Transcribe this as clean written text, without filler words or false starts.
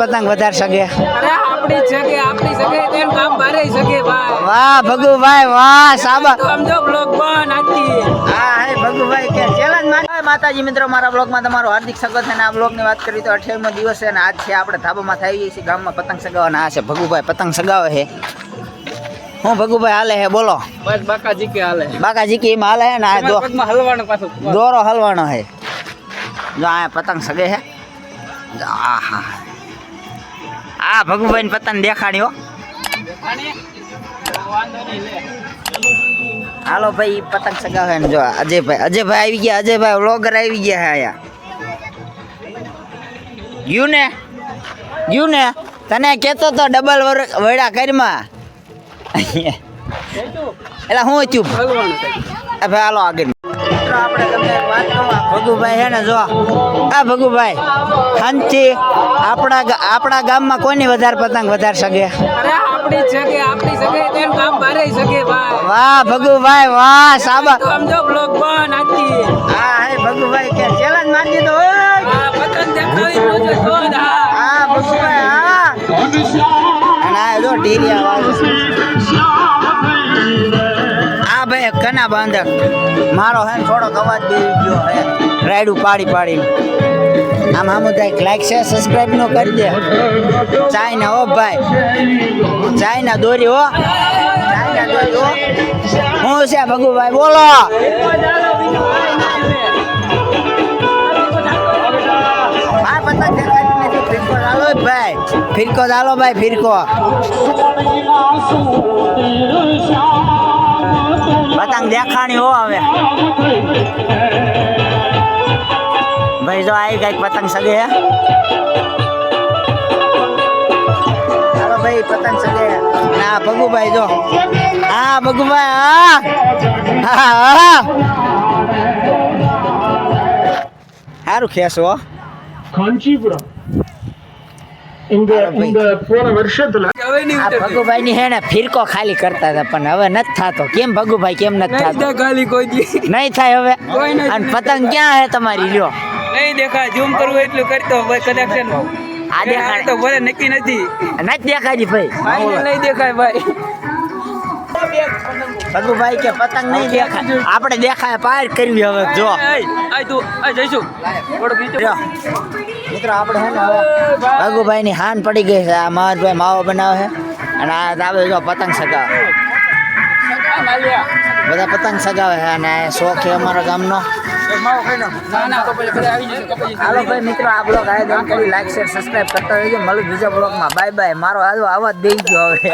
પતંગ વધારે શકે? અરે આપણી સગે તેમ કામ બારે સગે ભાઈ. વાહ ભગુભાઈ વાહ સાબા. સમજો બ્લોગ બન આતી. હા હે ભગુભાઈ કે ચેલેન્જ માતાજી મિત્રો, મારા બ્લોગમાં તમારું હાર્દિક સ્વાગત છે. અને આ બ્લોગની વાત કરીએ તો 28મો દિવસ છે અને આજ છે આપણે ધાબામાં થઈ ગઈ છે ગામમાં પતંગ સગાવવાના. આ છે ભગુભાઈ પતંગ સગાવે છે. હું ભગુભાઈ હાલે હે બોલો? બસ બાકાજી કે હાલે. બાકાજી કે એમ હાલે હે ને? આ પગમાં હલવાનો પાછો દોરો હલવાનો હે. જો આ પતંગ સગે હે. આહા આ ભગુભાઈ ને પતંગ દેખાડ્યો. હાલો ભાઈ પતંગ સગાવે ને જો અજયભાઈ આવી ગયા. અજયભાઈ વ્લોગર આવી ગયા હે આયા. ગયું ને તને કેતો તો ડબલ વડા કરમાં એટલે હું થયું ભાઈ. હાલો આગળ આપણે તમને વાત કહું. ભગુભાઈ છે ને જો આ ભગુભાઈ શાંતિ આપણા ગામમાં કોની વધારે પતંગ વધારે સગે? અરે આપણી સગે તેમ કામ બારે સગે ભાઈ. વાહ ભગુભાઈ વાહ સાબા. સમજો બ્લોગ બન આતી. હા હે ભગુભાઈ કે ચેલેન્જ મારી દીધો. આ પતંગ દેખાવી નહોતો તો હા ભગુભાઈ હા. અને આ જો ઢીલિયા વાળ. આ ભાઈ કના બાંધક મારો હે થોડોક અવાજ બેસી ગયો હે રાયડું પાડીને. આમ સામુદાયિક લાઈક છે સબસ્ક્રાઇબ નો કરી દે. ચાઇના હો ભાઈ, ચાઇના દોરી હો, ચાઇના દોરી હો. હું છે ભગુભાઈ બોલો? આ પતંગ દેખાતી નથી. ફિરકો ચાલો ભાઈ, ફિરકો ચાલો ભાઈ, ફિરકો. પતંગ દેખાણી હો હવે ભાઈ. જો આવી કઈક પતંગ સગે હે. ચાલો ભાઈ પતંગ સગે ના ભગુભાઈ જો. હા ભગુભાઈ હા હા સારું ખેસો. காஞ்சிபுரம் இந்த போன வருஷத்துல ભગુભાઈ ની હે ને ફિરકો ખાલી કરતા હતા પણ હવે નથી થતો. કેમ ભગુભાઈ કેમ નથી થતો? ખાલી કોઈ દી નહીં થાય હવે. કોઈ નહીં. અને પતંગ ક્યાં હે તમારી? લ્યો નહીં દેખાય. ઝૂમ કરવું એટલું કરતો ભાઈ કદાચ છે ને. આ દેખાય તો ભલે નક્કી નથી. નથી દેખાડી ભાઈ. નહીં દેખાય ભાઈ. ભગુભાઈ કે પતંગ નહીં દેખાય. આપણે દેખાય પાર કરવી હવે. જો જઈશું લ્યો. મિત્રો આપણે હે ને હવે ભગુભાઈ ની હાન પડી ગઈ છે. આ મહારાજભાઈ માવો બનાવે છે અને આ આવે જો પતંગ સગાવે. બધા પતંગ સગાવે છે અને શોખ છે અમારા ગામનો. હાલો ભાઈ મિત્રો આ બ્લોગ આયોજન કરી લાઈક શેર સબસ્ક્રાઇબ કરતા રહેજો. મળું બીજા બ્લોગમાં. Bye bye. મારો આવાજ દઈ ગયો હવે.